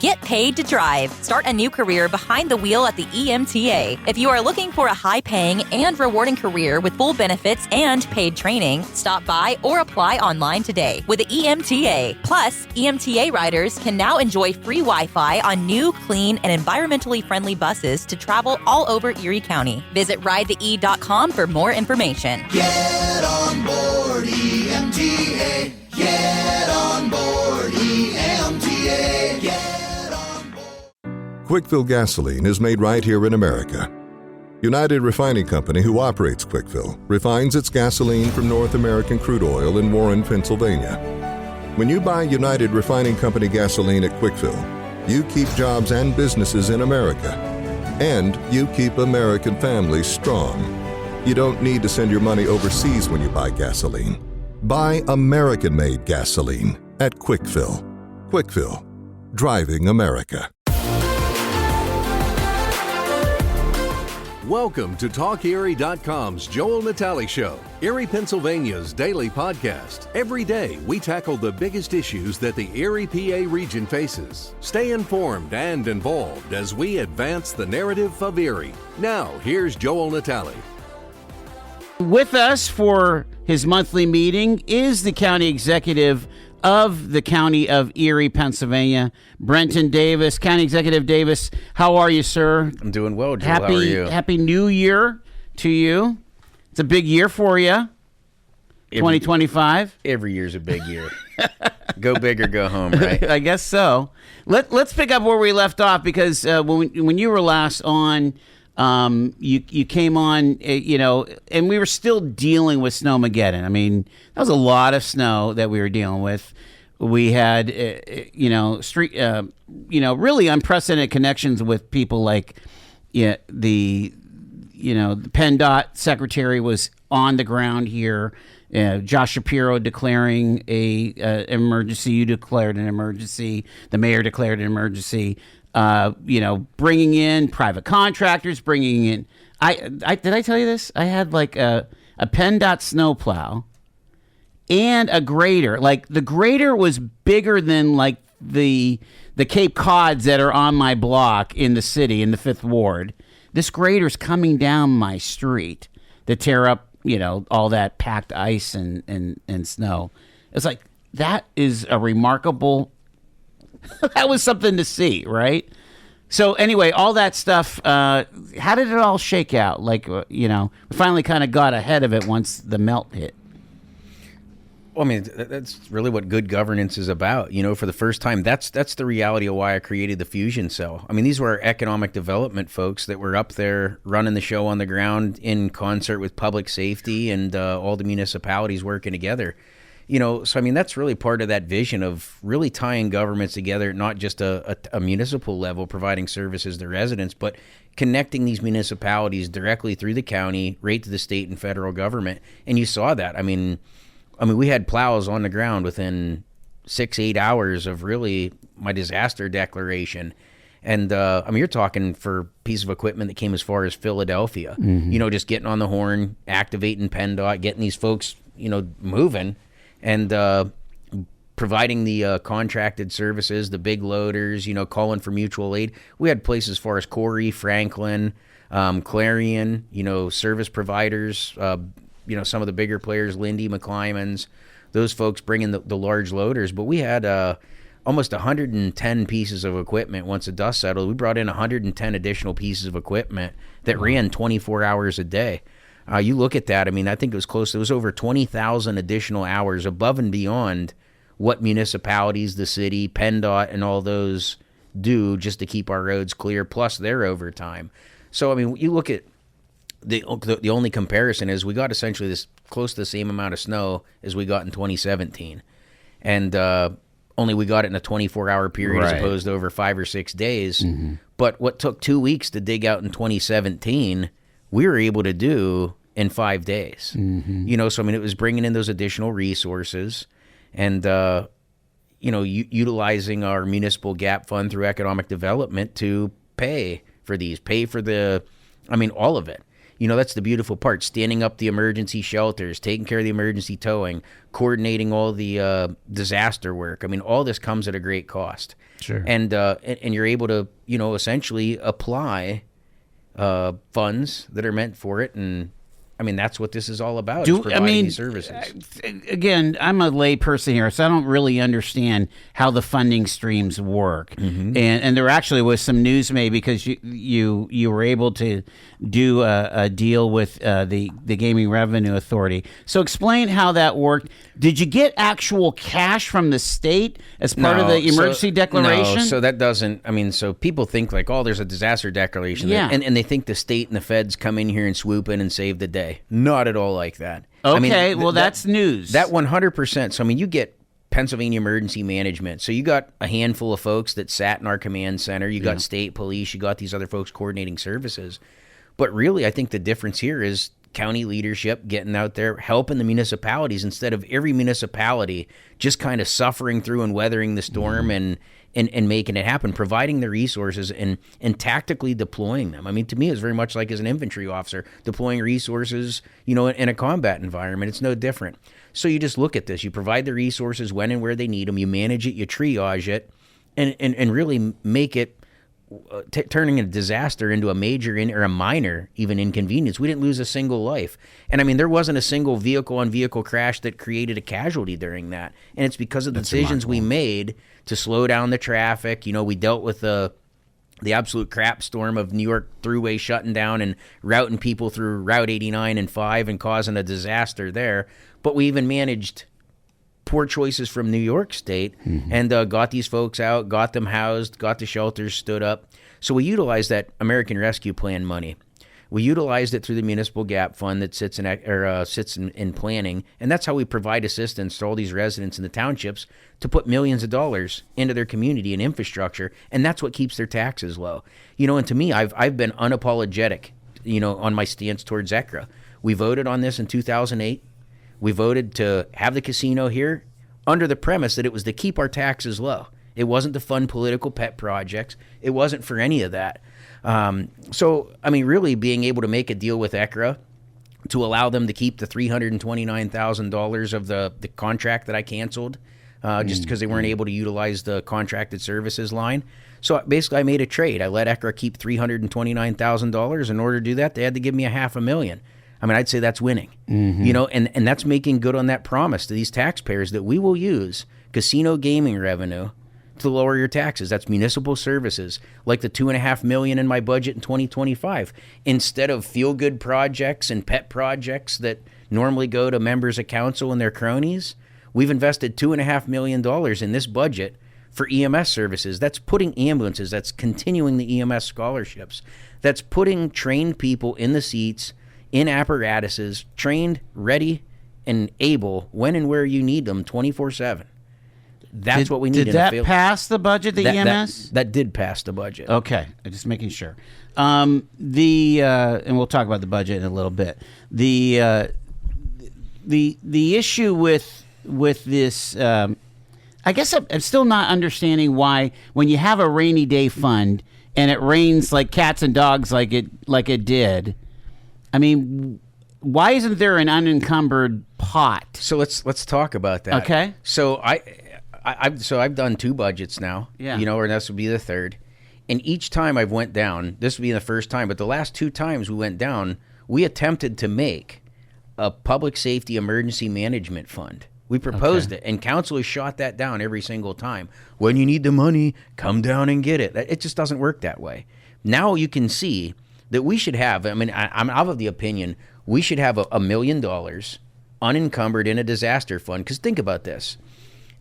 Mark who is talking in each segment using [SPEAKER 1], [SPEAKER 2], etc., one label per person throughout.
[SPEAKER 1] Get paid to drive. Start a new career behind the wheel at the EMTA. If you are looking for a high-paying and rewarding career with full benefits and paid training, stop by or apply online today with the EMTA. Plus, EMTA riders can now enjoy free Wi-Fi on new, clean, and environmentally friendly buses to travel all over Erie County. Visit ridethee.com for more information.
[SPEAKER 2] Get on board EMTA. Get on board EMTA. Get
[SPEAKER 3] Quickfill gasoline is made right here in America. United Refining Company, who operates Quickfill, refines its gasoline from North American crude oil in Warren, Pennsylvania. When you buy United Refining Company gasoline at Quickfill, you keep jobs and businesses in America, and you keep American families strong. You don't need to send your money overseas when you buy gasoline. Buy American-made gasoline at Quickfill. Quickfill, driving America.
[SPEAKER 4] Welcome to TalkErie.com's Joel Natale Show, Erie, Pennsylvania's daily podcast. Every day, we tackle the biggest issues that the Erie, PA region faces. Stay informed and involved as we advance the narrative of Erie. Now, here's Joel Natale.
[SPEAKER 5] With us for his monthly meeting is the county executive of the county of Erie, Pennsylvania, Brenton Davis. County Executive Davis, how are you, sir?
[SPEAKER 6] I'm doing well, Joel. How are you?
[SPEAKER 5] Happy New Year to you. It's a big year for you, 2025.
[SPEAKER 6] Every year's a big year. Go big or go home, right?
[SPEAKER 5] I guess so. Let's pick up where we left off, because when you were last on, you came on, and we were still dealing with Snowmageddon. I mean, that was a lot of snow that we were dealing with. We had, really unprecedented connections with people like, the PennDOT secretary was on the ground here. Josh Shapiro declaring an emergency. You declared an emergency. The mayor declared an emergency. Bringing in private contractors, bringing in. Did I tell you this? I had like a PennDOT snowplow and a grader. Like, the grader was bigger than like the Cape Cods that are on my block in the city in the 5th Ward. This grader's coming down my street to tear up, all that packed ice and snow. It's like, that is a remarkable. That was something to see, right? So anyway, all that stuff, how did it all shake out? Like, we finally kind of got ahead of it once the melt hit.
[SPEAKER 6] Well, I mean, that's really what good governance is about. For the first time, that's the reality of why I created the Fusion Cell. I mean, these were our economic development folks that were up there running the show on the ground in concert with public safety and all the municipalities working together. So, I mean, that's really part of that vision of really tying governments together, not just a municipal level, providing services to residents, but connecting these municipalities directly through the county, right to the state and federal government. And you saw that. I mean, we had plows on the ground within 6-8 hours of really my disaster declaration. And, you're talking for a piece of equipment that came as far as Philadelphia, just getting on the horn, activating PennDOT, getting these folks, moving. And providing the contracted services, the big loaders, calling for mutual aid. We had places as far as Corey, Franklin, Clarion, service providers, some of the bigger players, Lindy, McClymonds, those folks bringing the large loaders. But we had almost 110 pieces of equipment once the dust settled. We brought in 110 additional pieces of equipment that ran 24 hours a day. You look at that, I mean, I think it was over 20,000 additional hours above and beyond what municipalities, the city, PennDOT, and all those do just to keep our roads clear, plus their overtime. So, I mean, you look at the only comparison is we got essentially this close to the same amount of snow as we got in 2017. And only we got it in a 24-hour period as opposed to over 5 or 6 days. Mm-hmm. But what took 2 weeks to dig out in 2017, we were able to do in 5 days. Mm-hmm. So I mean, it was bringing in those additional resources and, utilizing our municipal gap fund through economic development to pay for all of it. That's the beautiful part, standing up the emergency shelters, taking care of the emergency towing, coordinating all the disaster work. I mean, all this comes at a great cost.
[SPEAKER 5] Sure.
[SPEAKER 6] And you're able to, essentially apply funds that are meant for it. And I mean, that's what this is all about, is providing these services.
[SPEAKER 5] Again, I'm a lay person here, so I don't really understand how the funding streams work. And there actually was some news made because you were able to do a deal with the Gaming Revenue Authority. So explain how that worked. Did you get actual cash from the state as part of the emergency declaration?
[SPEAKER 6] No, so that doesn't, so people think like, oh, there's a disaster declaration.
[SPEAKER 5] Yeah.
[SPEAKER 6] And they think the state and the feds come in here and swoop in and save the day. Not at all like that.
[SPEAKER 5] Okay, that's news.
[SPEAKER 6] That 100%. So, you get Pennsylvania Emergency Management. So you got a handful of folks that sat in our command center. You got state police. You got these other folks coordinating services. But really, I think the difference here is county leadership getting out there, helping the municipalities instead of every municipality just kind of suffering through and weathering the storm and making it happen, providing the resources and tactically deploying them. To me, it's very much like as an infantry officer, deploying resources, in a combat environment. It's no different. So you just look at this. You provide the resources when and where they need them. You manage it. You triage it and really make it turning a disaster into a major or a minor even inconvenience. We didn't lose a single life. And there wasn't a single vehicle-on-vehicle crash that created a casualty during that. And it's because of the decisions we made to slow down the traffic. We dealt with the absolute crap storm of New York Thruway shutting down and routing people through Route 89 and 5 and causing a disaster there. But we even managed poor choices from New York State and got these folks out, got them housed, got the shelters stood up. So we utilized that American Rescue Plan money. We utilized it through the Municipal Gap Fund that sits in planning, and that's how we provide assistance to all these residents in the townships to put millions of dollars into their community and infrastructure, and that's what keeps their taxes low. And to me, I've been unapologetic, on my stance towards ECRA. We voted on this in 2008. We voted to have the casino here under the premise that it was to keep our taxes low. It wasn't to fund political pet projects. It wasn't for any of that. Really being able to make a deal with ECRA to allow them to keep the $329,000 of the contract that I canceled just because they weren't able to utilize the contracted services line. So basically I made a trade. I let ECRA keep $329,000. In order to do that, they had to give me $500,000. I'd say that's winning, and that's making good on that promise to these taxpayers that we will use casino gaming revenue to lower your taxes. That's municipal services, like the $2.5 million in my budget in 2025. Instead of feel-good projects and pet projects that normally go to members of council and their cronies, we've invested $2.5 million in this budget for EMS services. That's putting ambulances, that's continuing the EMS scholarships, that's putting trained people in the seats, in apparatuses, trained, ready, and able when and where you need them 24/7. That's what we need.
[SPEAKER 5] Did that pass the budget, the EMS?
[SPEAKER 6] That did pass the budget.
[SPEAKER 5] Okay, I'm just making sure. And we'll talk about the budget in a little bit. The issue with this, I guess I'm still not understanding why when you have a rainy day fund and it rains like cats and dogs like it did. Why isn't there an unencumbered pot?
[SPEAKER 6] So let's talk about that.
[SPEAKER 5] Okay.
[SPEAKER 6] So I've done 2 budgets now.
[SPEAKER 5] Yeah.
[SPEAKER 6] Or this would be the third. And each time I've went down, this would be the first time, but the last 2 times we went down, we attempted to make a public safety emergency management fund. We proposed it, and council has shot that down every single time. When you need the money, come down and get it. It just doesn't work that way. Now you can see that we should have, I'm of the opinion, we should have $1 million unencumbered in a disaster fund. Because think about this.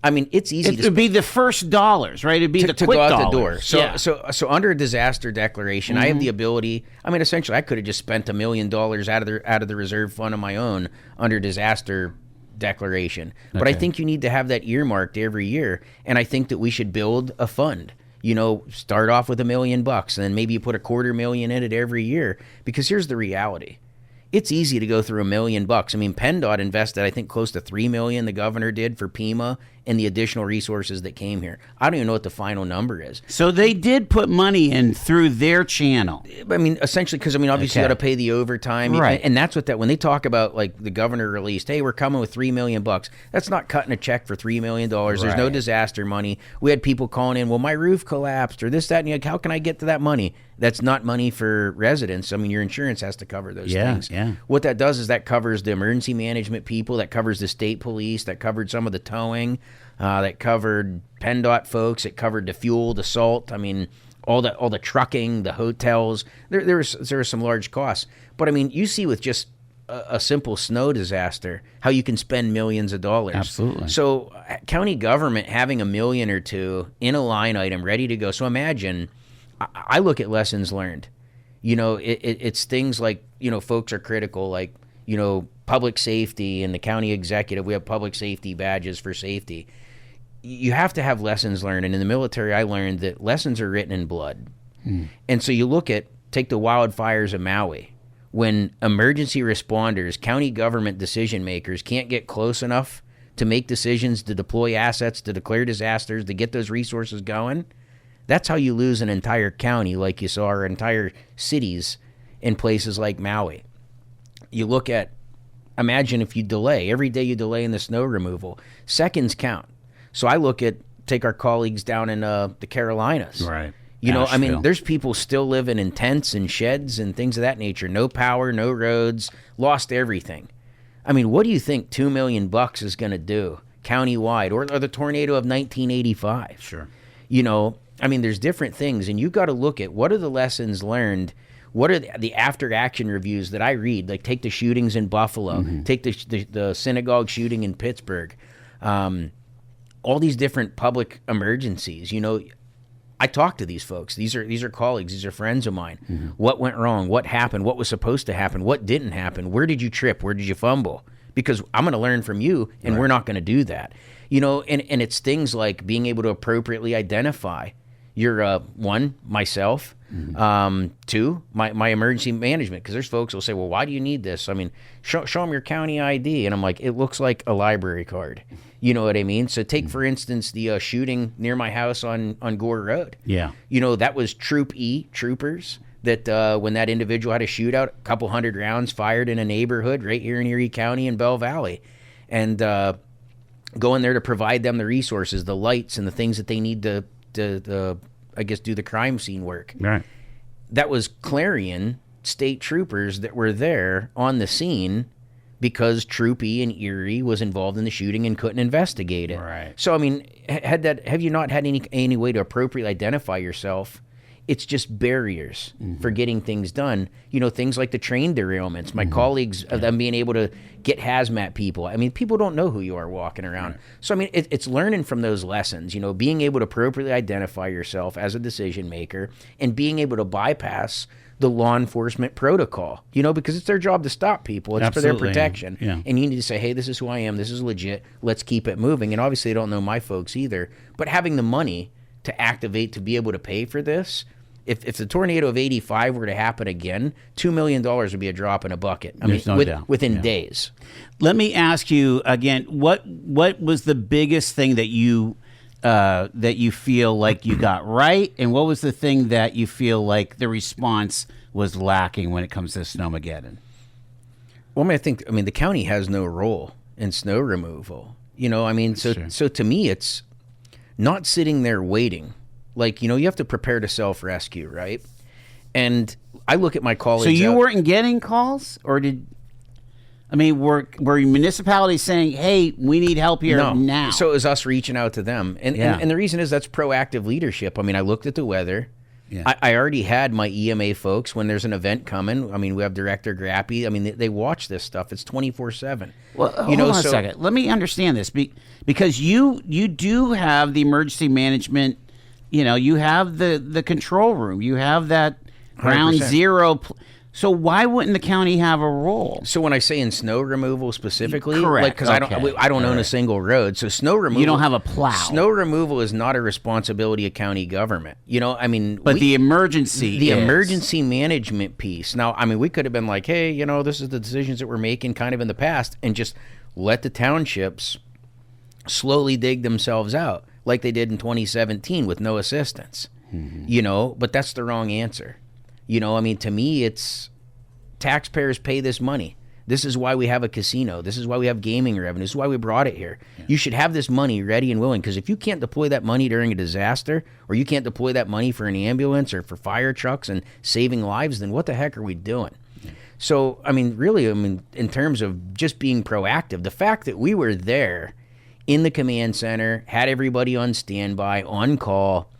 [SPEAKER 6] It's easy
[SPEAKER 5] It would be the first dollars, right? It'd be the quick
[SPEAKER 6] go out
[SPEAKER 5] dollars.
[SPEAKER 6] the door. So under a disaster declaration, I have the ability, essentially I could have just spent $1 million out of the reserve fund on my own under disaster declaration. But I think you need to have that earmarked every year. And I think that we should build a fund. Start off with $1 million, and then maybe you put $250,000 in it every year. Because here's the reality: it's easy to go through $1 million. PennDOT invested, I think, close to $3 million. The governor did for Pima and the additional resources that came here. I don't even know what the final number is.
[SPEAKER 5] So they did put money in through their channel.
[SPEAKER 6] I mean, essentially, because, I mean, obviously you got to pay the overtime.
[SPEAKER 5] Right.
[SPEAKER 6] And that's what when they talk about, like, the governor released, hey, we're coming with $3 million. That's not cutting a check for $3 million. There's no disaster money. We had people calling in, well, my roof collapsed or this, that, and how can I get to that money? That's not money for residents. I mean, your insurance has to cover those things.
[SPEAKER 5] Yeah.
[SPEAKER 6] What that does is that covers the emergency management people, that covers the state police, that covered some of the towing, that covered PennDOT folks, it covered the fuel, the salt. I mean, all the trucking, the hotels. There are some large costs. But I mean, you see with just a simple snow disaster how you can spend millions of dollars.
[SPEAKER 5] Absolutely.
[SPEAKER 6] So county government having $1 million or $2 million in a line item ready to go. So imagine, I look at lessons learned. It's things like, folks are critical, like, public safety and the county executive. We have public safety badges for safety. You have to have lessons learned. And in the military, I learned that lessons are written in blood. And so you take the wildfires of Maui. When emergency responders, county government decision makers can't get close enough to make decisions, to deploy assets, to declare disasters, to get those resources going, that's how you lose an entire county, like you saw, or entire cities in places like Maui. You look at, imagine if you delay, every day you delay in the snow removal, seconds count. So I take our colleagues down in the Carolinas.
[SPEAKER 5] Right.
[SPEAKER 6] I mean, there's people still living in tents and sheds and things of that nature. No power, no roads, lost everything. I mean, what do you think $2 million is going to do countywide, or the tornado of 1985?
[SPEAKER 5] Sure.
[SPEAKER 6] I mean, there's different things, and you got to look at what are the lessons learned. What are the after-action reviews that I read? Like, take the shootings in Buffalo, take the synagogue shooting in Pittsburgh, all these different public emergencies. I talk to these folks. These are colleagues. These are friends of mine. What went wrong? What happened? What was supposed to happen? What didn't happen? Where did you trip? Where did you fumble? Because I'm going to learn from you, and we're not going to do that. And it's things like being able to appropriately identify your myself, two, my emergency management, because there's folks who will say, well, why do you need this? I mean, show them your county ID. And I'm like, it looks like a library card. You know what I mean? So take, for instance, the shooting near my house on Gore Road.
[SPEAKER 5] Yeah.
[SPEAKER 6] That was Troop E, troopers, that when that individual had a shootout, a couple hundred rounds fired in a neighborhood right here in Erie County in Bell Valley. And going there to provide them the resources, the lights, and the things that they need to I guess, do the crime scene work.
[SPEAKER 5] Right.
[SPEAKER 6] That was Clarion state troopers that were there on the scene because Troop E in Erie was involved in the shooting and couldn't investigate it.
[SPEAKER 5] Right.
[SPEAKER 6] So, I mean, have you not had any way to appropriately identify yourself? It's just barriers for getting things done. Things like the train derailments. My colleagues, them being able to get hazmat people. I mean, people don't know who you are walking around. Right. So, I mean, it's learning from those lessons, being able to appropriately identify yourself as a decision maker and being able to bypass the law enforcement protocol, because it's their job to stop people. It's
[SPEAKER 5] Absolutely.
[SPEAKER 6] for their protection.
[SPEAKER 5] Yeah.
[SPEAKER 6] And you need to say, hey, this is who I am. This is legit. Let's keep it moving. And obviously, they don't know my folks either. But having the money to activate to be able to pay for this, if the tornado of 85 were to happen again, $2 million would be a drop in a bucket. Within days.
[SPEAKER 5] Let me ask you again, what was the biggest thing that you feel like you got right, and what was the thing that you feel like the response was lacking when it comes to Snowmageddon?
[SPEAKER 6] Well, I think the county has no role in snow removal. So to me, it's not sitting there waiting. Like, you have to prepare to self-rescue, right? And I look at my colleagues.
[SPEAKER 5] So you weren't getting calls, or were municipalities saying, hey, we need help here now?
[SPEAKER 6] So it was us reaching out to them. And the reason is that's proactive leadership. I looked at the weather. Yeah. I already had my EMA folks when there's an event coming. We have Director Grappy. They watch this stuff. It's 24/7.
[SPEAKER 5] Well, hold on a second. Let me understand this. Because you do have the emergency management. You have the control room. You have that ground 100%. Zero. So why wouldn't the county have a role?
[SPEAKER 6] So when I say in snow removal specifically,
[SPEAKER 5] correct?
[SPEAKER 6] Because I don't own a single road. So snow removal,
[SPEAKER 5] you don't have a plow.
[SPEAKER 6] Snow removal is not a responsibility of county government.
[SPEAKER 5] But the emergency
[SPEAKER 6] management piece. Now, we could have been like, hey, this is the decisions that we're making, kind of in the past, and just let the townships slowly dig themselves out like they did in 2017 with no assistance. But that's the wrong answer. To me, it's taxpayers pay this money. This is why we have a casino. This is why we have gaming revenue. This is why we brought it here. Yeah. You should have this money ready and willing, because if you can't deploy that money during a disaster, or you can't deploy that money for an ambulance or for fire trucks and saving lives, then what the heck are we doing? Yeah. So, really, in terms of just being proactive, the fact that we were there in the command center, had everybody on standby, on call.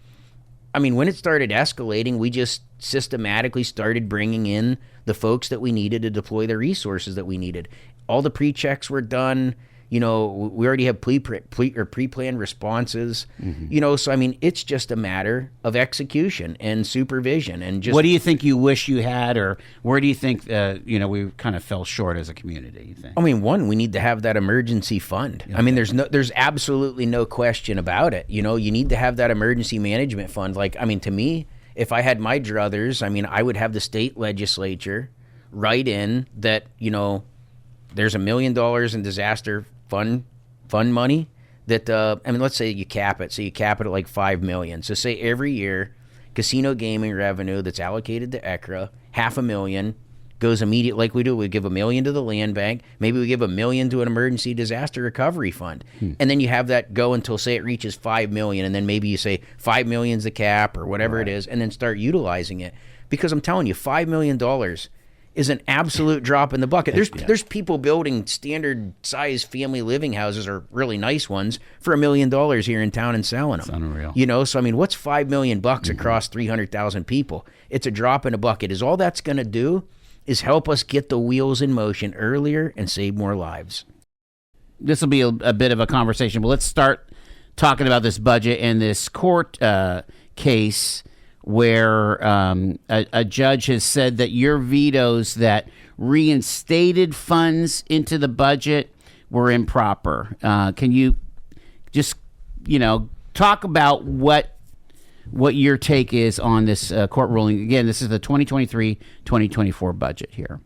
[SPEAKER 6] When it started escalating, we just systematically started bringing in the folks that we needed to deploy the resources that we needed. All the pre-checks were done. We already have pre-planned responses. So it's just a matter of execution and supervision. And just,
[SPEAKER 5] what do you think you wish you had, or where do you think we kind of fell short as a community? You think?
[SPEAKER 6] One, we need to have that emergency fund. Okay. There's absolutely no question about it. You need to have that emergency management fund. To me, if I had my druthers, I would have the state legislature write in that, there's $1 million in disaster fund money that, let's say you cap it. So you cap it at like $5 million. So say every year, casino gaming revenue that's allocated to ECRA, $500,000 goes immediate, like we do. We give $1 million to the land bank. Maybe we give $1 million to an emergency disaster recovery fund. And then you have that go until, say, it reaches $5 million. And then maybe you say $5 million's the cap or whatever it is, and then start utilizing it. Because I'm telling you, $5 million is an absolute drop in the bucket. There's people building standard size family living houses, or really nice ones, for $1 million here in town and selling them.
[SPEAKER 5] It's unreal.
[SPEAKER 6] So what's $5 million across 300,000 people? It's a drop in a bucket. Is all that's going to do is help us get the wheels in motion earlier and save more lives.
[SPEAKER 5] This will be a bit of a conversation, but let's start talking about this budget and this court case where a judge has said that your vetoes that reinstated funds into the budget were improper. Can you just, talk about what your take is on this court ruling? Again, this is the 2023-2024 budget here.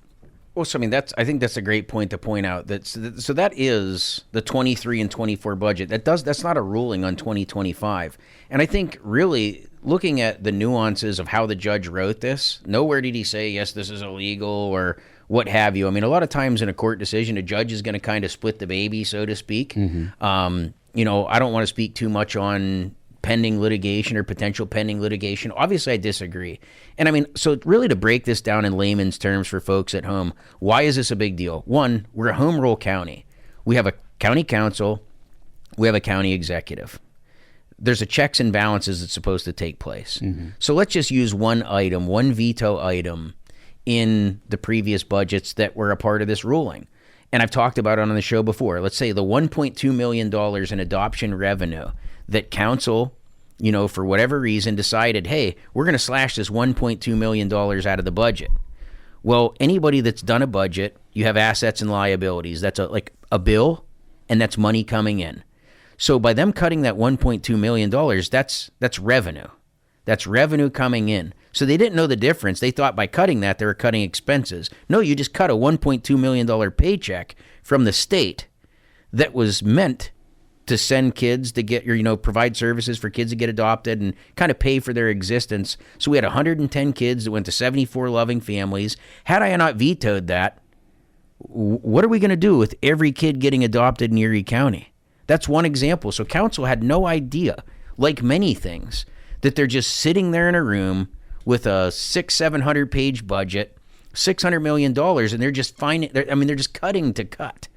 [SPEAKER 6] Well, so I think that's a great point to point out. That is the 23 and 24 budget. That's not a ruling on 2025. And I think really looking at the nuances of how the judge wrote this, nowhere did he say, yes, this is illegal or what have you. A lot of times in a court decision, a judge is going to kind of split the baby, so to speak. I don't want to speak too much on pending litigation or potential pending litigation. Obviously, I disagree. And so really to break this down in layman's terms for folks at home, why is this a big deal? One, we're a home rule county. We have a county council. We have a county executive. There's a checks and balances that's supposed to take place. So let's just use one veto item in the previous budgets that were a part of this ruling. And I've talked about it on the show before. Let's say the $1.2 million in adoption revenue that council, for whatever reason decided, hey, we're going to slash this $1.2 million out of the budget. Well, anybody that's done a budget, you have assets and liabilities. That's like a bill, and that's money coming in. So by them cutting that $1.2 million, that's revenue. That's revenue coming in. So they didn't know the difference. They thought by cutting that, they were cutting expenses. No, you just cut a $1.2 million paycheck from the state that was meant to send kids to get provide services for kids to get adopted and kind of pay for their existence. So we had 110 kids that went to 74 loving families. Had I not vetoed that, what are we going to do with every kid getting adopted in Erie County? That's one example. So council had no idea, like many things, that they're just sitting there in a room with a 600-700 page budget, $600 million, and they're just they're just cutting to cut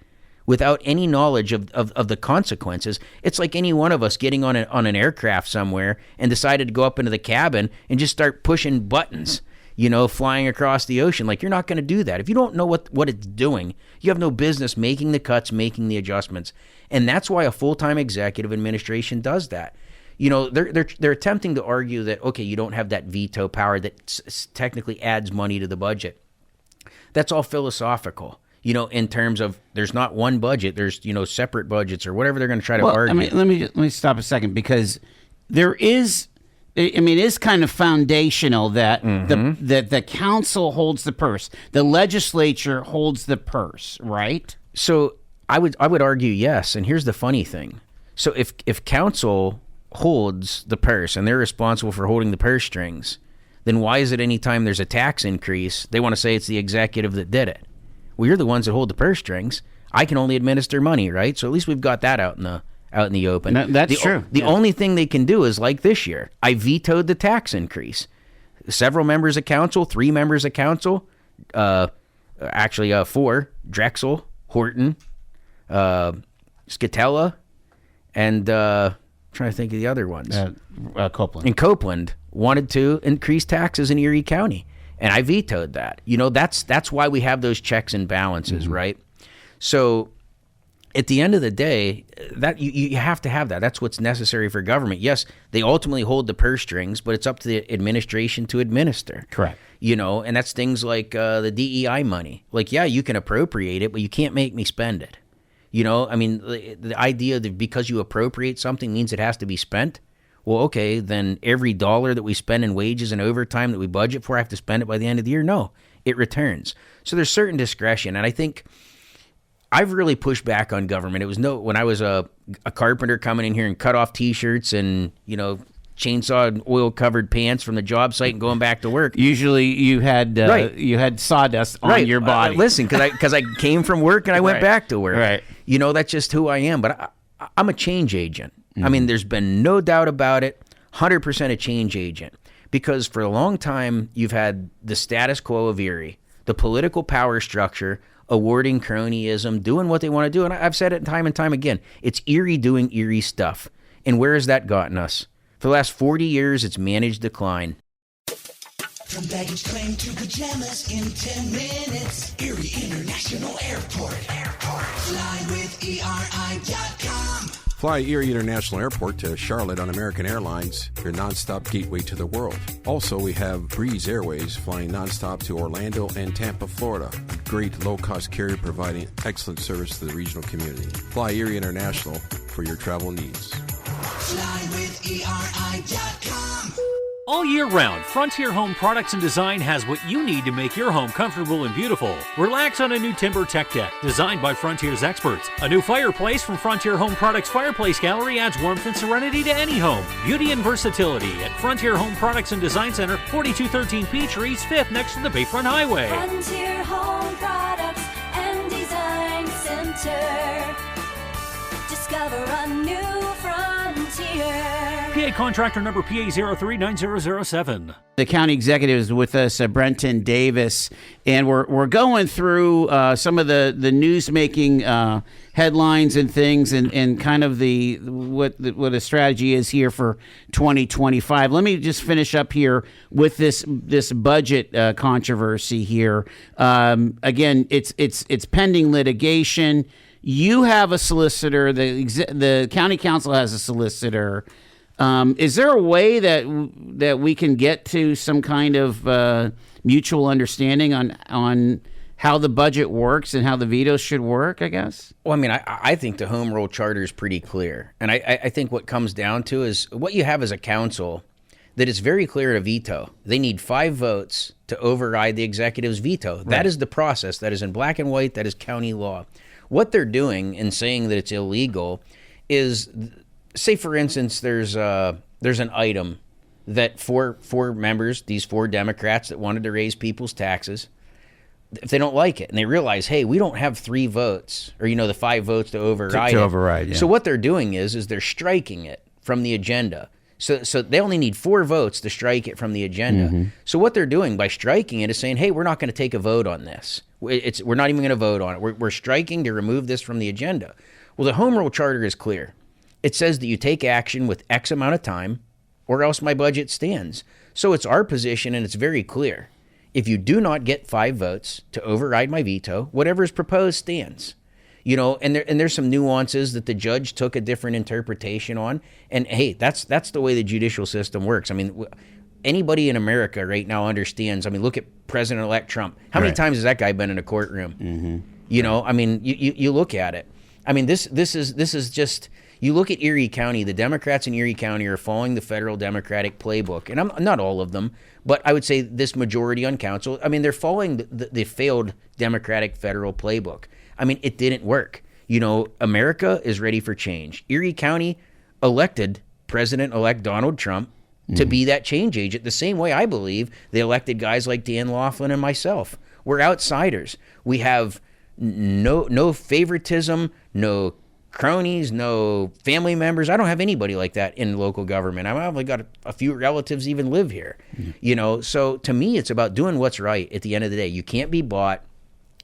[SPEAKER 6] without any knowledge of the consequences. It's like any one of us getting on an aircraft somewhere and decided to go up into the cabin and just start pushing buttons, flying across the ocean. Like, you're not going to do that. If you don't know what it's doing, you have no business making the cuts, making the adjustments. And that's why a full-time executive administration does that. They're attempting to argue that, okay, you don't have that veto power that technically adds money to the budget. That's all philosophical. In terms of there's not one budget, there's, separate budgets or whatever they're going to try to argue.
[SPEAKER 5] Let me stop a second, because there is, it is kind of foundational that the council holds the purse, the legislature holds the purse, right?
[SPEAKER 6] So I would argue yes. And here's the funny thing. So if council holds the purse and they're responsible for holding the purse strings, then why is it anytime there's a tax increase, they want to say it's the executive that did it? Well, you're the ones that hold the purse strings. I can only administer money, right? So at least we've got that out in the open.
[SPEAKER 5] That's true.
[SPEAKER 6] The only thing they can do is like this year. I vetoed the tax increase. Several members of council, 3 members of council, actually 4, Drexel, Horton, Scatella, and trying to think of the other ones.
[SPEAKER 5] Copeland.
[SPEAKER 6] And Copeland wanted to increase taxes in Erie County, and I vetoed that. That's why we have those checks and balances, right? So at the end of the day, that you have to have that. That's what's necessary for government. Yes, they ultimately hold the purse strings, but it's up to the administration to administer.
[SPEAKER 5] Correct.
[SPEAKER 6] And that's things like the DEI money. Like, yeah, you can appropriate it, but you can't make me spend it. The idea that because you appropriate something means it has to be spent. Well, okay, then every dollar that we spend in wages and overtime that we budget for, I have to spend it by the end of the year? No, it returns. So there's certain discretion. And I think I've really pushed back on government. It was when I was a carpenter coming in here and cut off T-shirts and, chainsaw and oil-covered pants from the job site and going back to work.
[SPEAKER 5] Usually you had sawdust on your body.
[SPEAKER 6] Listen, because I came from work and I went back to work.
[SPEAKER 5] Right.
[SPEAKER 6] That's just who I am. But I'm a change agent. I mean, there's been no doubt about it. 100% a change agent. Because for a long time, you've had the status quo of Erie, the political power structure, awarding cronyism, doing what they want to do. And I've said it time and time again. It's Erie doing Erie stuff. And where has that gotten us? For the last 40 years, it's managed decline.
[SPEAKER 2] From baggage claim to pajamas in 10 minutes. Erie International Airport. Fly with ERI.com.
[SPEAKER 7] Fly Erie International Airport to Charlotte on American Airlines, your nonstop gateway to the world. Also, we have Breeze Airways flying nonstop to Orlando and Tampa, Florida. A great low-cost carrier providing excellent service to the regional community. Fly Erie International for your travel needs.
[SPEAKER 2] Fly with ERI.com.
[SPEAKER 8] All year round, Frontier Home Products and Design has what you need to make your home comfortable and beautiful. Relax on a new timber tech deck designed by Frontier's experts. A new fireplace from Frontier Home Products Fireplace Gallery adds warmth and serenity to any home. Beauty and versatility at Frontier Home Products and Design Center, 4213 Peachtree, East 5th, next to the Bayfront Highway.
[SPEAKER 9] Frontier Home Products and Design Center. Discover a new frontier.
[SPEAKER 8] PA contractor number PA039007.
[SPEAKER 5] The county executive is with us, Brenton Davis, and we're going through some of the news-making headlines and things, and kind of what a strategy is here for 2025. Let me just finish up here with this budget controversy here. Again, it's pending litigation. You have a solicitor. The county council has a solicitor. Is there a way that we can get to some kind of mutual understanding on how the budget works and how the vetoes should work, I guess?
[SPEAKER 6] Well, I mean, I think the home rule charter is pretty clear. And I think what comes down to is what you have as a council, that it's very clear to veto. They need 5 votes to override the executive's veto. Right. That is the process. That is in black and white. That is county law. What they're doing in saying that it's illegal is, say, for instance, there's an item that four members, these 4 Democrats that wanted to raise people's taxes, if they don't like it and they realize, hey, we don't have 3 votes or, the 5 votes to override
[SPEAKER 5] to override, yeah.
[SPEAKER 6] So what they're doing is they're striking it from the agenda. So they only need 4 votes to strike it from the agenda. Mm-hmm. So what they're doing by striking it is saying, hey, we're not going to take a vote on this. We're not even going to vote on it. We're striking to remove this from the agenda. Well, the home rule charter is clear. It says that you take action with X amount of time or else my budget stands. So it's our position, and it's very clear. If you do not get 5 votes to override my veto, whatever is proposed stands. And there's some nuances that the judge took a different interpretation on. And hey, that's the way the judicial system works. I mean, anybody in America right now understands. I mean, look at President-elect Trump. How many times has that guy been in a courtroom? Mm-hmm. I mean, you look at it. I mean, this is just. You look at Erie County, the Democrats in Erie County are following the federal Democratic playbook. And I'm not all of them, but I would say this majority on council, I mean, they're following the failed Democratic federal playbook. I mean, it didn't work. America is ready for change. Erie County elected President-elect Donald Trump to be that change agent, the same way I believe they elected guys like Dan Laughlin and myself. We're outsiders. We have no favoritism, no cronies, no family members. I don't have anybody like that in local government. I've only got a few relatives even live here. So to me, it's about doing what's right at the end of the day. You can't be bought.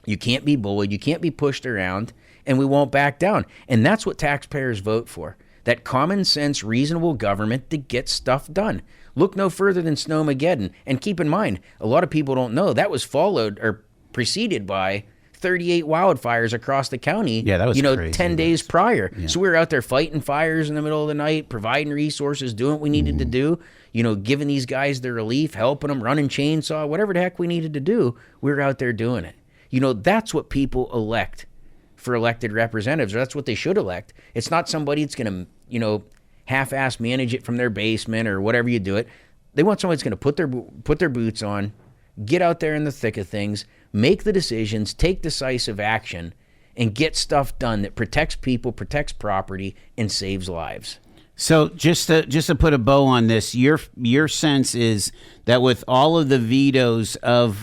[SPEAKER 6] You can't be bullied. You can't be pushed around, and we won't back down. And that's what taxpayers vote for. That common sense, reasonable government that gets stuff done. Look no further than Snowmageddon. And keep in mind, a lot of people don't know that was followed or preceded by 38 wildfires across the county.
[SPEAKER 5] Yeah, that was crazy.
[SPEAKER 6] 10 days prior. Yeah. So we were out there fighting fires in the middle of the night, providing resources, doing what we needed to do, giving these guys their relief, helping them, running chainsaw, whatever the heck we needed to do, we were out there doing it. That's what people elect for elected representatives, or that's what they should elect. It's not somebody that's going to, half-ass manage it from their basement or whatever you do it. They want somebody that's going to put their boots on, get out there in the thick of things, make the decisions, take decisive action, and get stuff done that protects people, protects property, and saves lives.
[SPEAKER 5] So just to put a bow on this, your sense is that with all of the vetoes of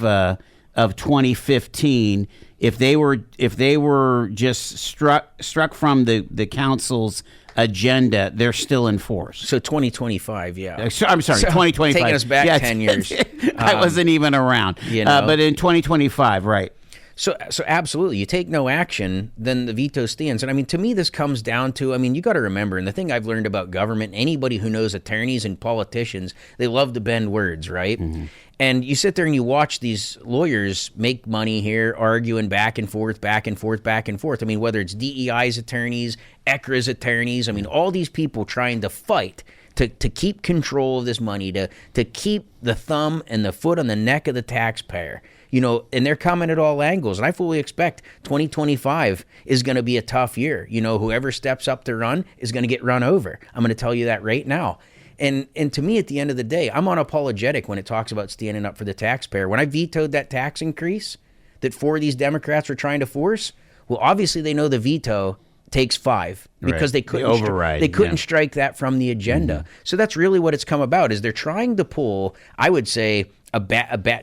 [SPEAKER 5] 2015, if they were just struck from the council's agenda, they're still in force.
[SPEAKER 6] So 2025, yeah.
[SPEAKER 5] I'm sorry, 2025.
[SPEAKER 6] Taking us back 10 years.
[SPEAKER 5] I wasn't even around. But in 2025, right.
[SPEAKER 6] So absolutely, you take no action, then the veto stands. And to me, this comes down to, you got to remember, and the thing I've learned about government, anybody who knows attorneys and politicians, they love to bend words, right? Mm-hmm. And you sit there and you watch these lawyers make money here, arguing back and forth, back and forth, back and forth. Whether it's DEI's attorneys, ECRA's attorneys, all these people trying to fight to keep control of this money, to keep the thumb and the foot on the neck of the taxpayer. And they're coming at all angles. And I fully expect 2025 is going to be a tough year. Whoever steps up to run is going to get run over. I'm going to tell you that right now. And to me, at the end of the day, I'm unapologetic when it talks about standing up for the taxpayer. When I vetoed that tax increase that 4 of these Democrats were trying to force, well, obviously they know the veto takes 5 because they couldn't strike that from the agenda. Mm-hmm. So that's really what it's come about, is they're trying to pull, I would say,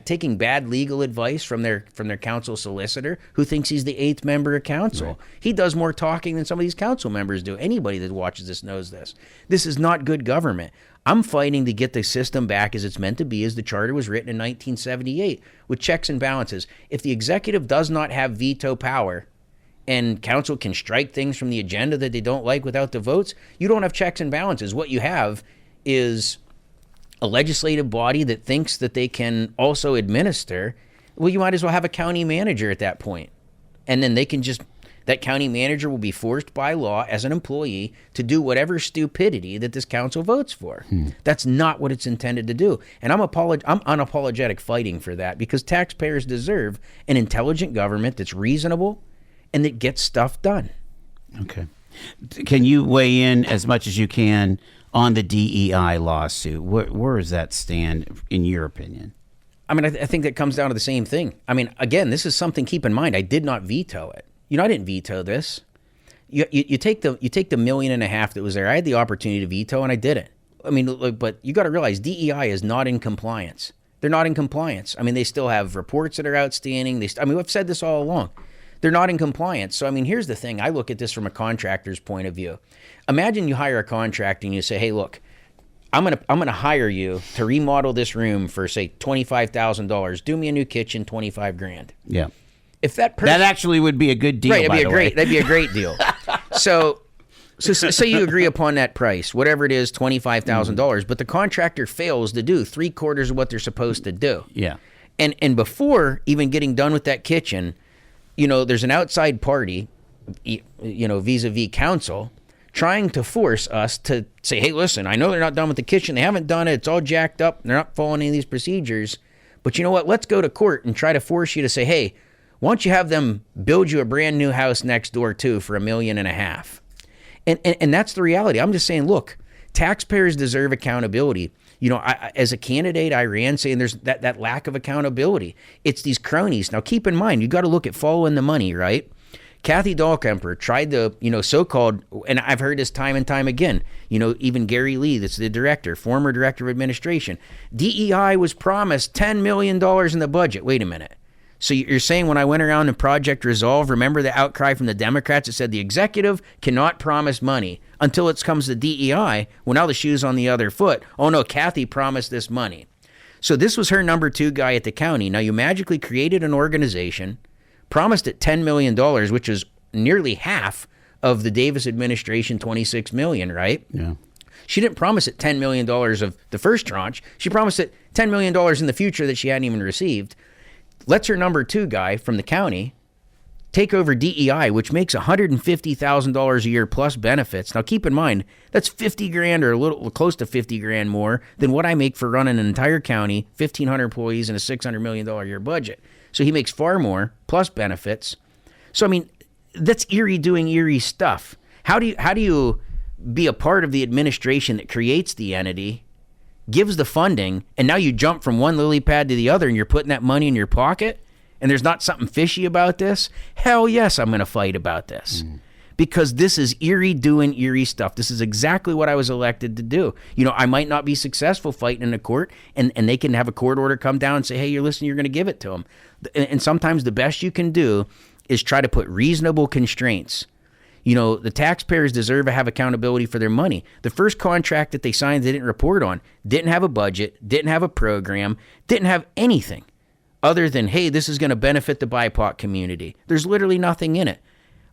[SPEAKER 6] taking bad legal advice from their council solicitor, who thinks he's the 8th member of council. Right. He does more talking than some of these council members do. Anybody that watches this knows this. This is not good government. I'm fighting to get the system back as it's meant to be, as the charter was written in 1978, with checks and balances. If the executive does not have veto power and council can strike things from the agenda that they don't like without the votes, you don't have checks and balances. What you have is a legislative body that thinks that they can also administer. Well, you might as well have a county manager at that point. And then that county manager will be forced by law as an employee to do whatever stupidity that this council votes for. That's not what it's intended to do. And I'm unapologetic fighting for that, because taxpayers deserve an intelligent government that's reasonable and that gets stuff done.
[SPEAKER 5] Okay. Can you weigh in as much as you can on the DEI lawsuit? Where does that stand, in your opinion?
[SPEAKER 6] I think that comes down to the same thing. Again, this is something, keep in mind, I did not veto it. I didn't veto this. You take the $1.5 million that was there. I had the opportunity to veto, and I didn't. But you got to realize DEI is not in compliance. They're not in compliance. They still have reports that are outstanding. I've said this all along. They're not in compliance. So, here's the thing. I look at this from a contractor's point of view. Imagine you hire a contractor and you say, hey, look, I'm gonna hire you to remodel this room for, say, $25,000. Do me a new kitchen, $25,000. Yeah. If that
[SPEAKER 5] actually would be a good deal,
[SPEAKER 6] right? That'd be a great deal. So you agree upon that price, whatever it is, $25,000, but the contractor fails to do 3/4 of what they're supposed to do.
[SPEAKER 5] Yeah.
[SPEAKER 6] And before even getting done with that kitchen, there's an outside party, vis-a-vis council, trying to force us to say, hey, listen, I know they're not done with the kitchen. They haven't done it. It's all jacked up. They're not following any of these procedures. But you know what? Let's go to court and try to force you to say, hey, why don't you have them build you a brand new house next door too for $1.5 million? And that's the reality. I'm just saying, look, taxpayers deserve accountability. As a candidate, I ran saying there's that lack of accountability. It's these cronies. Now, keep in mind, you got to look at following the money, right? Kathy Dahlkemper tried to, so-called, and I've heard this time and time again, even Gary Lee, that's the director, former director of administration. DEI was promised $10 million in the budget. Wait a minute. So you're saying when I went around and Project Resolve, remember the outcry from the Democrats that said the executive cannot promise money until it comes to DEI? Well, now the shoe's on the other foot. Oh no, Kathy promised this money. So this was her number 2 guy at the county. Now you magically created an organization, promised it $10 million, which is nearly half of the Davis administration $26 million, right?
[SPEAKER 5] Yeah.
[SPEAKER 6] She didn't promise it $10 million of the first tranche. She promised it $10 million in the future that she hadn't even received. Lets her number 2 guy from the county take over DEI, which makes $150,000 a year plus benefits. Now, keep in mind, that's $50,000 or a little close to $50,000 more than what I make for running an entire county, 1,500 employees, and a $600 million a year budget. So he makes far more plus benefits. So, I mean, that's Erie doing Erie stuff. How do you be a part of the administration that creates the entity, gives the funding, and now you jump from one lily pad to the other and you're putting that money in your pocket and there's not something fishy about this? Hell yes, I'm going to fight about this. Because this is Erie doing Erie stuff. This is exactly what I was elected to do. I might not be successful fighting in a court, and they can have a court order come down and say, hey, you're listening, you're going to give it to them. And sometimes the best you can do is try to put reasonable constraints. The taxpayers deserve to have accountability for their money. The first contract that they signed, they didn't report on, didn't have a budget, didn't have a program, didn't have anything other than, hey, this is going to benefit the BIPOC community. There's literally nothing in it.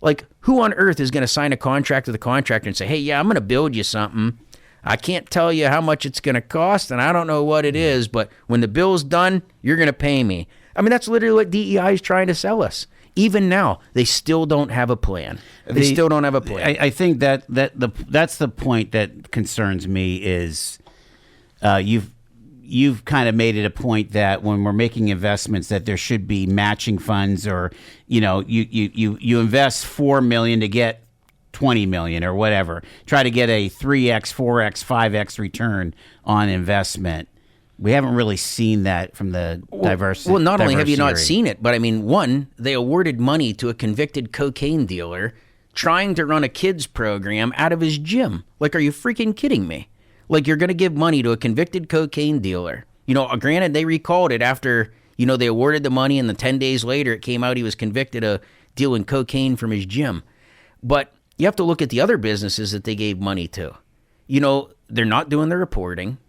[SPEAKER 6] Like, who on earth is going to sign a contract with a contractor and say, hey, yeah, I'm going to build you something. I can't tell you how much it's going to cost, and I don't know what it is, but when the bill's done, you're going to pay me. I mean, that's literally what DEI is trying to sell us. Even now, they still don't have a plan. They still don't have a plan.
[SPEAKER 5] I think that's the point that concerns me is you've kind of made it a point that when we're making investments that there should be matching funds, or you invest $4 million to get $20 million or whatever. Try to get a 3x, 4x, 5x return on investment. We haven't really seen that from the diverse.
[SPEAKER 6] Well, not only have you not seen it, but I mean, one, they awarded money to a convicted cocaine dealer trying to run a kids program out of his gym. Like, are you freaking kidding me? Like, you're going to give money to a convicted cocaine dealer. Granted, they recalled it after, they awarded the money, and then 10 days later it came out he was convicted of dealing cocaine from his gym. But you have to look at the other businesses that they gave money to. They're not doing the reporting.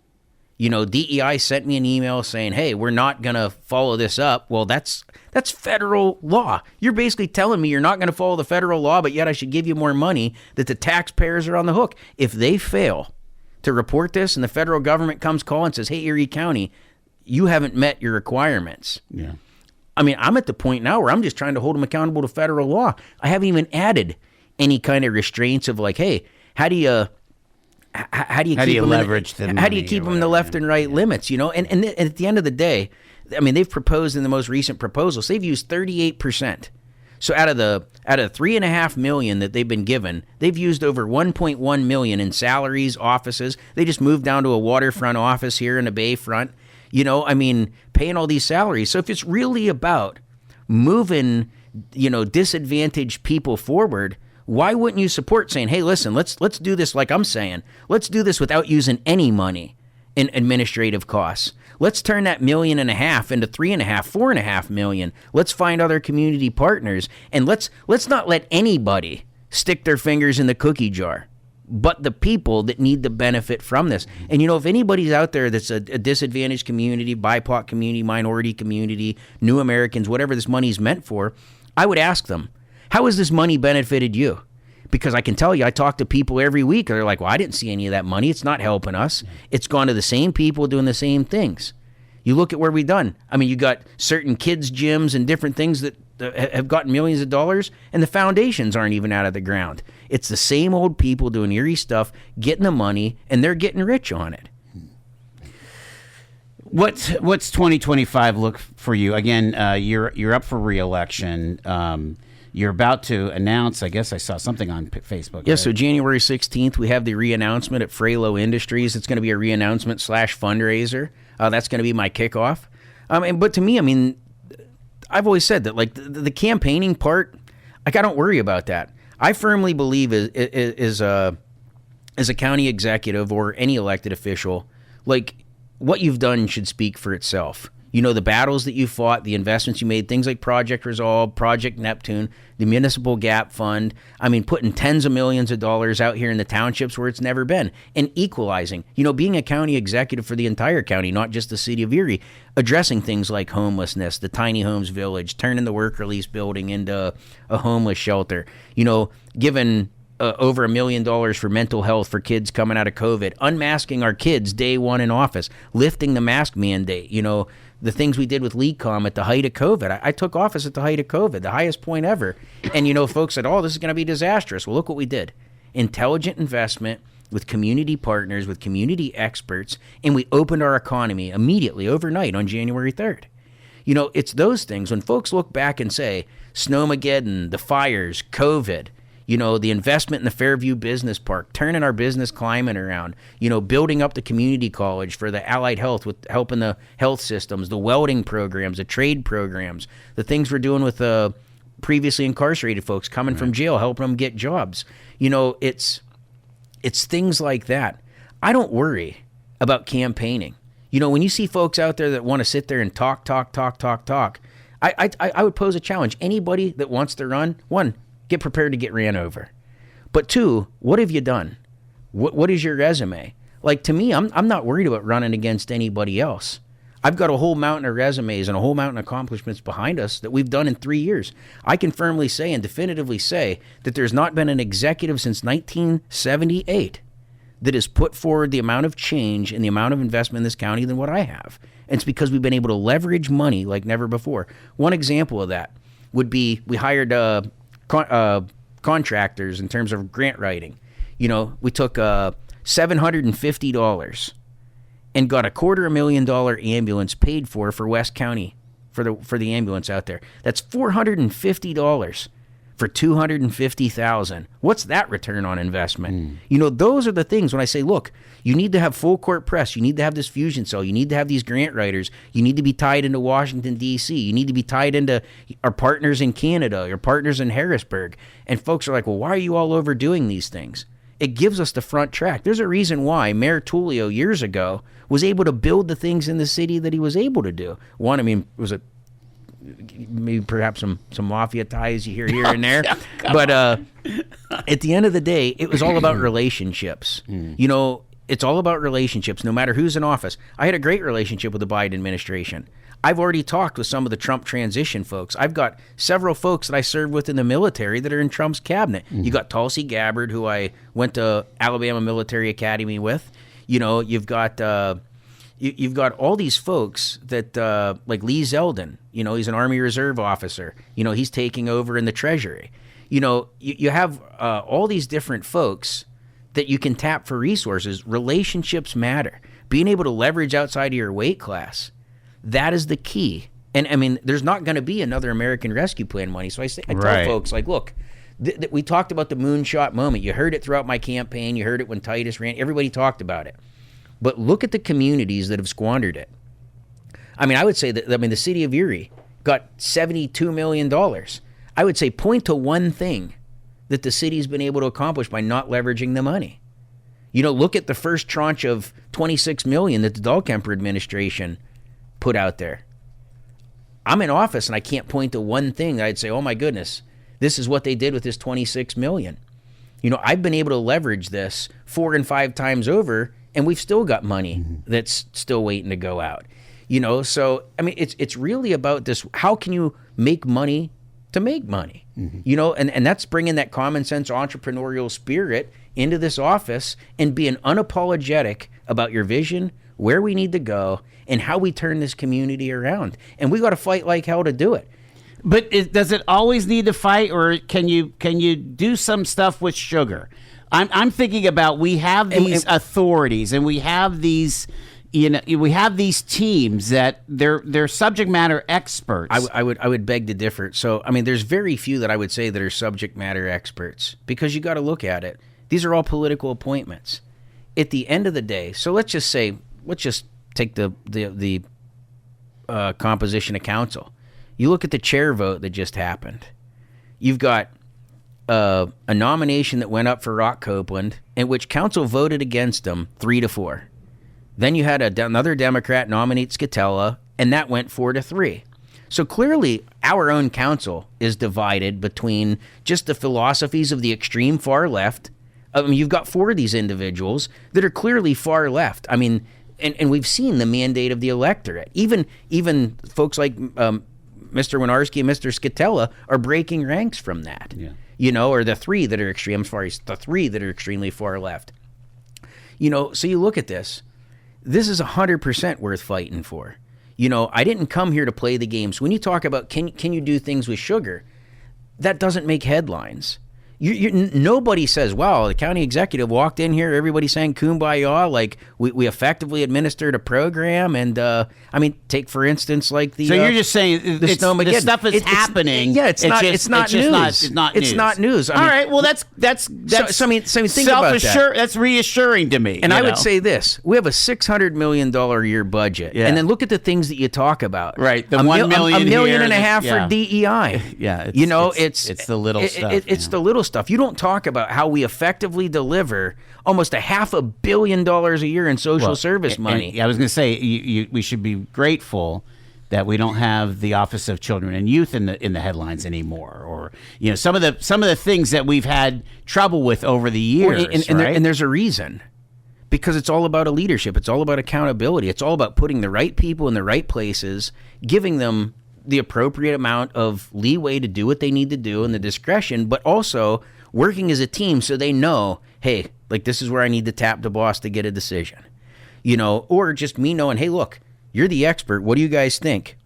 [SPEAKER 6] DEI sent me an email saying, hey, we're not going to follow this up. Well, that's federal law. You're basically telling me you're not going to follow the federal law, but yet I should give you more money, that the taxpayers are on the hook. If they fail to report this and the federal government comes calling and says, hey, Erie County, you haven't met your requirements.
[SPEAKER 5] Yeah.
[SPEAKER 6] I mean, I'm at the point now where I'm just trying to hold them accountable to federal law. I haven't even added any kind of restraints of like, hey, how do you
[SPEAKER 5] leverage them?
[SPEAKER 6] How do you keep them in the left and right limits? And at the end of the day, I mean, they've proposed in the most recent proposals, they've used 38%. So out of $3.5 million that they've been given, they've used over $1.1 million in salaries, offices. They just moved down to a waterfront office here in the Bayfront. Paying all these salaries. So if it's really about moving, disadvantaged people forward, why wouldn't you support saying, hey, listen, let's do this like I'm saying. Let's do this without using any money in administrative costs. Let's turn that $1.5 million into $3.5, $4.5 million. Let's find other community partners, and let's not let anybody stick their fingers in the cookie jar, but the people that need the benefit from this. And if anybody's out there that's a disadvantaged community, BIPOC community, minority community, new Americans, whatever this money's meant for, I would ask them, how has this money benefited you? Because I can tell you, I talk to people every week. They're like, well, I didn't see any of that money. It's not helping us. It's gone to the same people doing the same things. You look at where we've done. I mean, you got certain kids' gyms and different things that have gotten millions of dollars, and the foundations aren't even out of the ground. It's the same old people doing Erie stuff, getting the money, and they're getting rich on it.
[SPEAKER 5] What's 2025 look for you? Again, you're up for re-election. You're about to announce, I guess I saw something on Facebook.
[SPEAKER 6] Yeah,
[SPEAKER 5] right?
[SPEAKER 6] So January 16th, we have the re-announcement at Frelo Industries. It's going to be a re-announcement / fundraiser. That's going to be my kickoff. But to me, I mean, I've always said that, like, the campaigning part, Like, I don't worry about that. I firmly believe as a county executive or any elected official, like, what you've done should speak for itself. You know, the battles that you fought, the investments you made, things like Project Resolve, Project Neptune, the Municipal Gap Fund. I mean, putting tens of millions of dollars out here in the townships where it's never been, and equalizing. You know, being a county executive for the entire county, not just the city of Erie, addressing things like homelessness, the tiny homes village, turning the work release building into a homeless shelter. You know, giving over $1 million for mental health for kids coming out of COVID, unmasking our kids day one in office, lifting the mask mandate. You know, the things we did with LECOM at the height of COVID. I took office at the height of COVID, the highest point ever. And, you know, folks said, oh, this is going to be disastrous. Well, look what we did. Intelligent investment with community partners, with community experts, and we opened our economy immediately overnight on January 3rd. You know, it's those things. When folks look back and say, Snowmageddon, the fires, COVID, you know, the investment in the Fairview Business Park, turning our business climate around, you know, building up the community college for the allied health with helping the health systems, the welding programs, the trade programs, the things we're doing with previously incarcerated folks coming from jail, helping them get jobs. You know, it's things like that. I don't worry about campaigning. You know, when you see folks out there that want to sit there and talk, I would pose a challenge. Anybody that wants to run, one, get prepared to get ran over. But two, what have you done? What is your resume? Like, to me, I'm not worried about running against anybody else. I've got a whole mountain of resumes and a whole mountain of accomplishments behind us that we've done in 3 years. I can firmly say and definitively say that there's not been an executive since 1978 that has put forward the amount of change and the amount of investment in this county than what I have. And it's because we've been able to leverage money like never before. One example of that would be we hired contractors in terms of grant writing. You know, we took $750 and got a $250,000 ambulance paid for West County for the ambulance out there. That's $450 for $250,000. What's that return on investment? You know, those are the things when I say, look, you need to have full court press. You need to have this fusion cell. You need to have these grant writers. You need to be tied into Washington, D.C. You need to be tied into our partners in Canada, your partners in Harrisburg. And folks are like, well, why are you all over doing these things? It gives us the front track. There's a reason why Mayor Tullio years ago was able to build the things in the city that he was able to do. One, I mean, was it maybe perhaps some mafia ties you hear here and there. But at the end of the day, it was all about relationships. You know, it's all about relationships, no matter who's in office. I had a great relationship with the Biden administration. I've already talked with some of the Trump transition folks. I've got several folks that I served with in the military that are in Trump's cabinet. You got Tulsi Gabbard, who I went to Alabama Military Academy with. You know, you've got all these folks that, like Lee Zeldin, you know, he's an Army Reserve officer. You know, he's taking over in the Treasury. You know, you have all these different folks that you can tap for resources. Relationships matter. Being able to leverage outside of your weight class, that is the key. And, I mean, there's not going to be another American Rescue Plan money. So I tell folks, like, look, we talked about the moonshot moment. You heard it throughout my campaign. You heard it when Titus ran. Everybody talked about it. But look at the communities that have squandered it. I mean, I would say that, the city of Erie got $72 million. I would say point to one thing that the city's been able to accomplish by not leveraging the money. You know, look at the first tranche of $26 million that the Dahlkemper administration put out there. I'm in office and I can't point to one thing that I'd say, oh my goodness, this is what they did with this $26 million. You know, I've been able to leverage this 4 and 5 times over, and we've still got money that's still waiting to go out. You know, so, I mean, it's really about this. How can you make money to make money? You know, and that's bringing that common sense entrepreneurial spirit into this office and being unapologetic about your vision, where we need to go, and how we turn this community around. And we got to fight like hell to do it.
[SPEAKER 5] But does it always need to fight, or can you do some stuff with sugar? I'm thinking about, we have these authorities and we have these, you know, we have these teams that they're subject matter experts.
[SPEAKER 6] I would beg to differ. So, I mean, there's very few that I would say that are subject matter experts, because you got to look at it. These are all political appointments. At the end of the day, so let's just take the composition of council. You look at the chair vote that just happened. You've got a nomination that went up for Rock Copeland, in which council voted against him 3-4. Then you had another Democrat nominate Scatella, and that went 4-3. So clearly, our own council is divided between just the philosophies of the extreme far left. I mean, you've got 4 of these individuals that are clearly far left. I mean, and we've seen the mandate of the electorate. Even folks like Mr. Winarski and Mr. Scatella are breaking ranks from that. Yeah. You know, or the 3 that are extreme, as far as the 3 that are extremely far left. You know, so you look at this. This is 100% worth fighting for. You know, I didn't come here to play the games. When you talk about can you do things with sugar, that doesn't make headlines. Nobody says, wow, the county executive walked in here, everybody sang Kumbaya, like we effectively administered a program. And, I mean, take, for instance, like the...
[SPEAKER 5] So you're just saying the stuff is happening.
[SPEAKER 6] It's not news.
[SPEAKER 5] It's not news.
[SPEAKER 6] I mean,
[SPEAKER 5] all right, well, that's
[SPEAKER 6] so, I mean, think about that.
[SPEAKER 5] That's reassuring to me.
[SPEAKER 6] And I would say this. We have a $600 million a year budget. Yeah. And then look at the things that you talk about.
[SPEAKER 5] Right. The $1 million
[SPEAKER 6] $1.5 million
[SPEAKER 5] here,
[SPEAKER 6] for DEI.
[SPEAKER 5] Yeah.
[SPEAKER 6] It's
[SPEAKER 5] the little stuff.
[SPEAKER 6] It's the little stuff. You don't talk about how we effectively deliver almost $500 million a year in social service money.
[SPEAKER 5] And I was going to say we should be grateful that we don't have the Office of Children and Youth in the headlines anymore, or you know some of the things that we've had trouble with over the years.
[SPEAKER 6] And there's a reason. Because it's all about a leadership. It's all about accountability. It's all about putting the right people in the right places, giving them the appropriate amount of leeway to do what they need to do and the discretion, but also working as a team so they know, hey, like this is where I need to tap the boss to get a decision. You know, or just me knowing, hey, look, you're the expert. What do you guys think?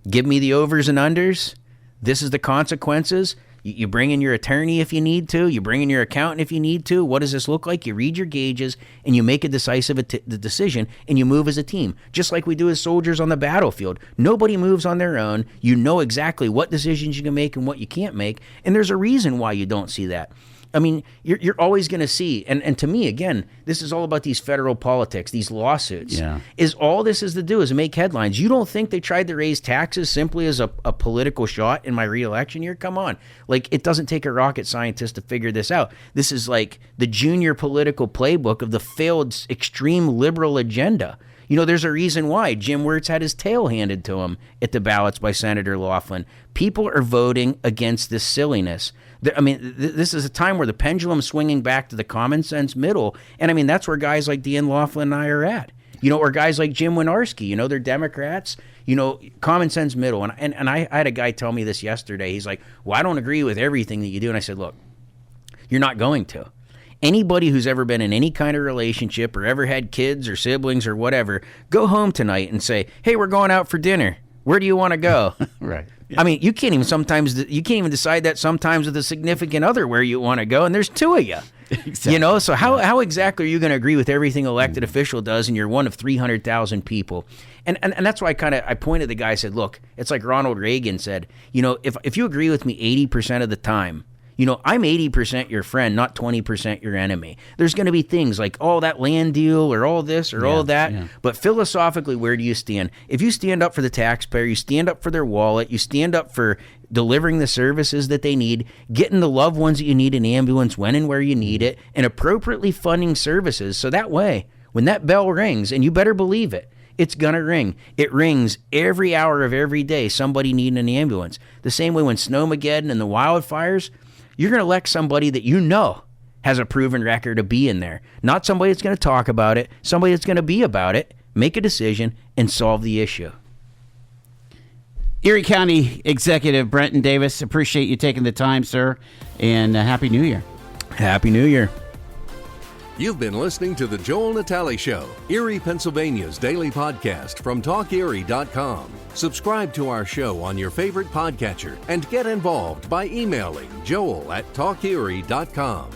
[SPEAKER 6] Give me the overs and unders. This is the consequences. You bring in your attorney if you need to. You bring in your accountant if you need to. What does this look like? You read your gauges and you make a decisive decision and you move as a team, just like we do as soldiers on the battlefield. Nobody moves on their own. You know exactly what decisions you can make and what you can't make, and there's a reason why you don't see that. I mean, you're always going to see, and to me, again, this is all about these federal politics, these lawsuits.
[SPEAKER 5] Yeah.
[SPEAKER 6] Is all this is to do is make headlines. You don't think they tried to raise taxes simply as a political shot in my re-election year? Come on. Like, it doesn't take a rocket scientist to figure this out. This is like the junior political playbook of the failed extreme liberal agenda. You know, there's a reason why Jim Wirtz had his tail handed to him at the ballots by Senator Laughlin. People are voting against this silliness. I mean, this is a time where the pendulum's swinging back to the common sense middle. And I mean, that's where guys like Deanne Laughlin and I are at. You know, or guys like Jim Winarski, you know, they're Democrats, you know, common sense middle. And I had a guy tell me this yesterday. He's like, well, I don't agree with everything that you do. And I said, look, you're not going to. Anybody who's ever been in any kind of relationship or ever had kids or siblings or whatever, go home tonight and say, hey, we're going out for dinner. Where do you want to go?
[SPEAKER 5] Right. Yeah.
[SPEAKER 6] I mean, you can't even decide that sometimes with a significant other where you want to go, and there's 2 of you.
[SPEAKER 5] Exactly.
[SPEAKER 6] You know, so how exactly are you going to agree with everything elected official does, and you're one of 300,000 people? And that's why I pointed the guy, I said, look, it's like Ronald Reagan said, you know, if you agree with me 80% of the time, you know, I'm 80% your friend, not 20% your enemy. There's going to be things like, oh, that land deal or all this or all that. Yeah. But philosophically, where do you stand? If you stand up for the taxpayer, you stand up for their wallet, you stand up for delivering the services that they need, getting the loved ones that you need in ambulance when and where you need it, and appropriately funding services. So that way, when that bell rings, and you better believe it, it's going to ring. It rings every hour of every day, somebody needing an ambulance. The same way when Snowmageddon and the wildfires, you're going to elect somebody that you know has a proven record to be in there. Not somebody that's going to talk about it, somebody that's going to be about it, make a decision, and solve the issue.
[SPEAKER 5] Erie County Executive Brenton Davis, appreciate you taking the time, sir, and Happy New Year.
[SPEAKER 6] Happy New Year.
[SPEAKER 4] You've been listening to The Joel Natale Show, Erie, Pennsylvania's daily podcast from TalkErie.com. Subscribe to our show on your favorite podcatcher and get involved by emailing joel@TalkErie.com.